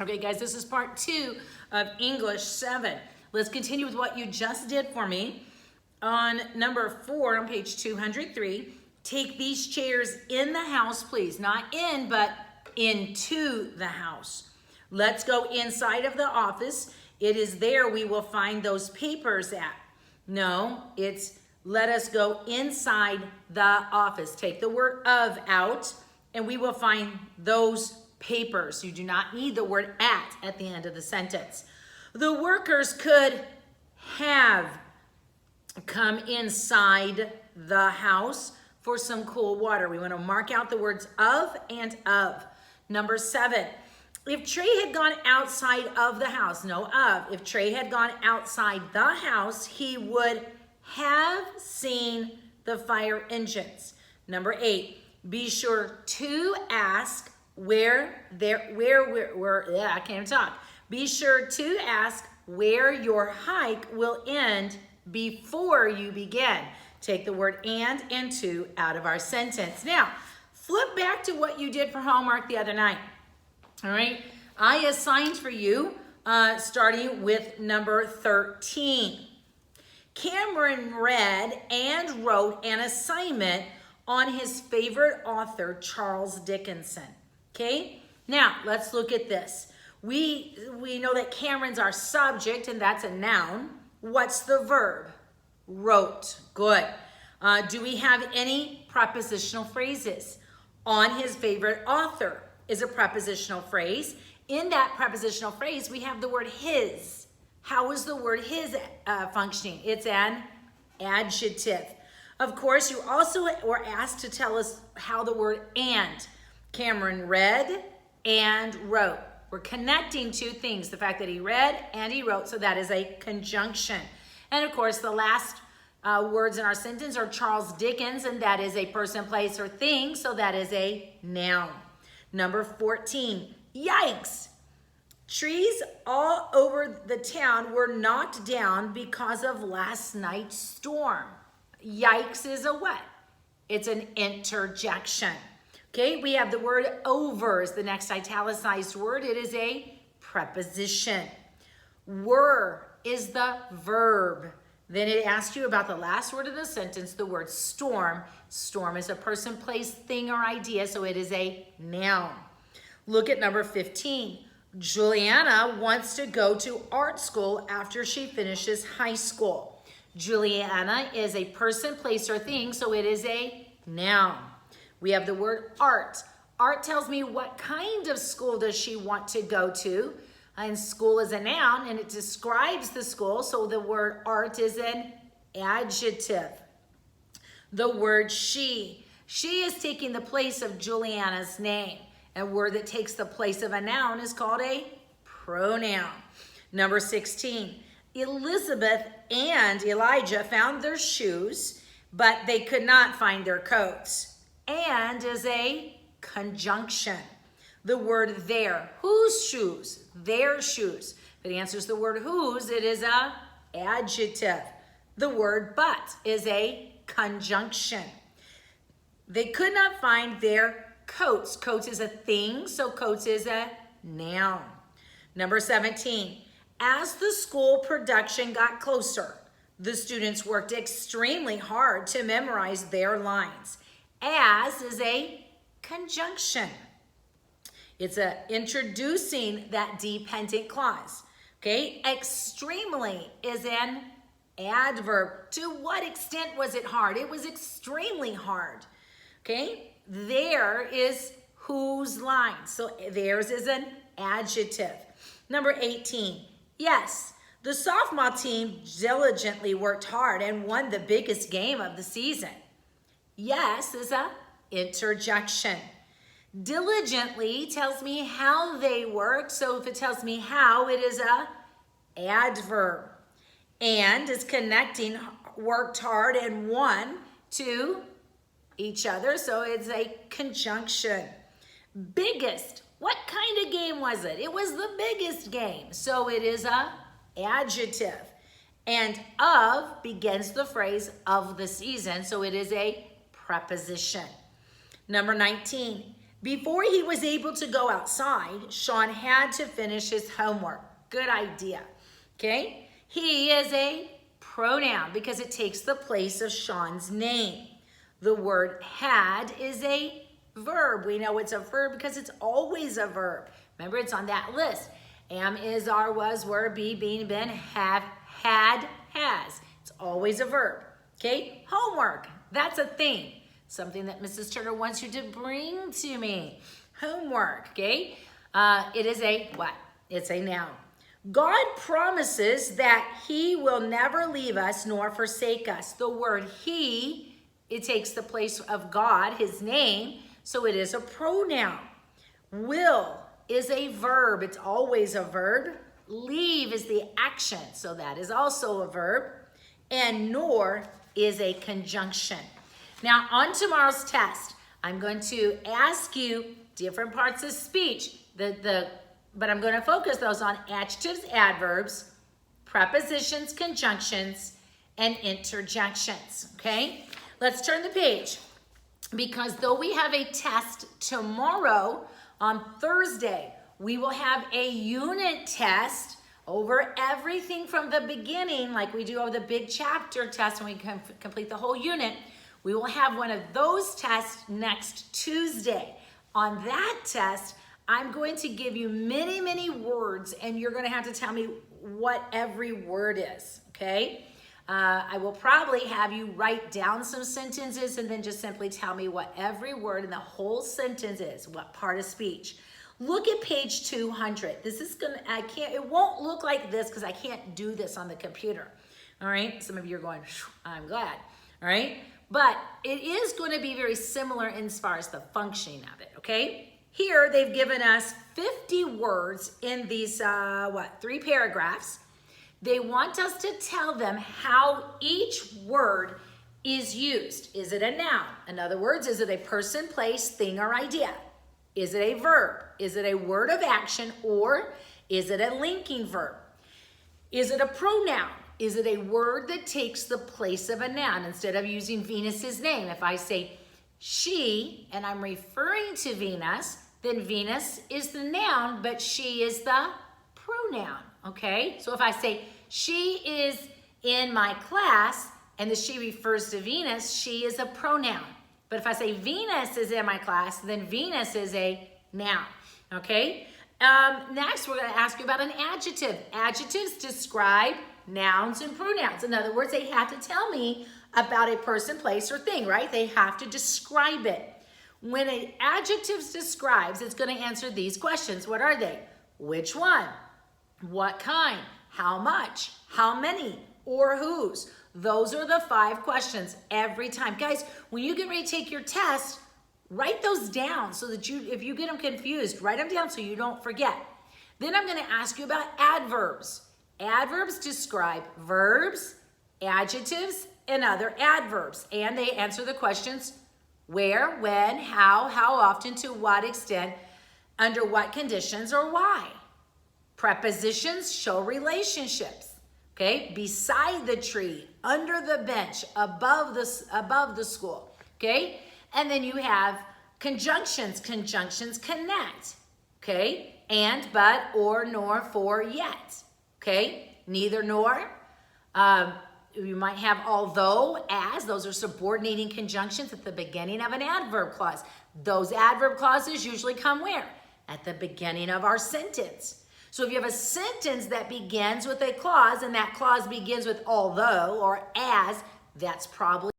Okay, guys, this is part 2 of English 7. Let's continue with what you just did for me. On number 4 on page 203, take these chairs in the house, please. Not in, but into the house. Let's go inside of the office. It is there we will find those papers at. No, it's let us go inside the office. Take the word of out, and we will find those papers. You do not need the word at the end of the sentence. The workers could have come inside the house for some cool water. We want to mark out the words of and of. Number 7, if Trey had gone outside of the house, no of, if Trey had gone outside the house, he would have seen the fire engines. Number 8, be sure to ask I can't even talk. Be sure to ask where your hike will end before you begin. Take the word and to out of our sentence. Now, flip back to what you did for homework the other night. All right, I assigned for you starting with number 13. Cameron read and wrote an assignment on his favorite author, Charles Dickinson. Okay, now let's look at this. We know that Cameron's our subject, and that's a noun. What's the verb? Wrote. Good. Do we have any prepositional phrases? On his favorite author is a prepositional phrase. In that prepositional phrase, we have the word his. How is the word his functioning? It's an adjective. Of course, you also were asked to tell us how the word and. Cameron read and wrote. We're connecting two things, the fact that he read and he wrote, so that is a conjunction. And of course, the last words in our sentence are Charles Dickens, and that is a person, place, or thing, so that is a noun. Number 14, yikes. Trees all over the town were knocked down because of last night's storm. Yikes is a what? It's an interjection. Okay, we have the word over is the next italicized word. It is a preposition. Were is the verb. Then it asks you about the last word of the sentence, the word storm. Storm is a person, place, thing, or idea, so it is a noun. Look at number 15. Juliana wants to go to art school after she finishes high school. Juliana is a person, place, or thing, so it is a noun. We have the word art. Art tells me what kind of school does she want to go to. And school is a noun, and it describes the school, so the word art is an adjective. The word she. She is taking the place of Juliana's name. A word that takes the place of a noun is called a pronoun. Number 16. Elizabeth and Elijah found their shoes, but they could not find their coats. And is a conjunction. The word their. Whose shoes? Their shoes. If it answers the word whose, it is a adjective. The word but is a conjunction. They could not find their coats. Coats is a thing, so coats is a noun. Number 17. As the school production got closer, the students worked extremely hard to memorize their lines. As is a conjunction. It's introducing that dependent clause. Okay, extremely is an adverb. To what extent was it hard? It was extremely hard. Okay, there is whose line. So theirs is an adjective. Number 18, yes, the softball team diligently worked hard and won the biggest game of the season. Yes is a interjection. Diligently tells me how they worked. So if it tells me how, it is a adverb. And is connecting worked hard and won to each other. So it's a conjunction. Biggest. What kind of game was it? It was the biggest game. So it is a adjective. And of begins the phrase of the season. So it is a preposition. Number 19. Before he was able to go outside, Sean had to finish his homework. Good idea. Okay? He is a pronoun because it takes the place of Sean's name. The word had is a verb. We know it's a verb because it's always a verb. Remember, it's on that list. Am, is, are, was, were, be, been, been, have, had, has. It's always a verb. Okay? Homework. That's a thing. Something that Mrs. Turner wants you to bring to me. Homework. Okay? It is a what? It's a noun. God promises that he will never leave us nor forsake us. The word he, it takes the place of God, his name, so it is a pronoun. Will is a verb. It's always a verb. Leave is the action, so that is also a verb. And nor is a conjunction. Now, on tomorrow's test, I'm going to ask you different parts of speech, but I'm going to focus those on adjectives, adverbs, prepositions, conjunctions, and interjections, okay? Let's turn the page, because though we have a test tomorrow, on Thursday, we will have a unit test over everything from the beginning, like we do over the big chapter test when we complete the whole unit. We will have one of those tests next Tuesday. On that test, I'm going to give you many, many words, and you're going to have to tell me what every word is, okay? I will probably have you write down some sentences and then just simply tell me what every word in the whole sentence is, what part of speech. Look at page 200. This is gonna, it won't look like this because I can't do this on the computer. All right, some of you are going, I'm glad, all right? But it is going to be very similar as far as the functioning of it, okay? Here, they've given us 50 words in these, 3 paragraphs. They want us to tell them how each word is used. Is it a noun? In other words, is it a person, place, thing, or idea? Is it a verb? Is it a word of action, or is it a linking verb? Is it a pronoun? Is it a word that takes the place of a noun? Instead of using Venus's name, if I say she, and I'm referring to Venus, then Venus is the noun, but she is the pronoun, okay? So if I say she is in my class, and the she refers to Venus, she is a pronoun. But if I say Venus is in my class, then Venus is a noun, okay? Next, we're gonna ask you about an adjective. Adjectives describe nouns and pronouns. In other words, they have to tell me about a person, place, or thing, right? They have to describe it. When an adjective describes, it's gonna answer these questions. What are they? Which one? What kind? How much? How many? Or whose? Those are the 5 questions every time. Guys, when you get ready to take your test, write those down so that if you get them confused, write them down so you don't forget. Then I'm gonna ask you about adverbs. Adverbs describe verbs, adjectives, and other adverbs. And they answer the questions where, when, how often, to what extent, under what conditions, or why. Prepositions show relationships, okay? Beside the tree, under the bench, above the school, okay? And then you have conjunctions. Conjunctions connect, okay? And, but, or, nor, for, yet, okay? Neither, nor. You might have although, as. Those are subordinating conjunctions at the beginning of an adverb clause. Those adverb clauses usually come where? At the beginning of our sentence. So if you have a sentence that begins with a clause and that clause begins with although or as, that's probably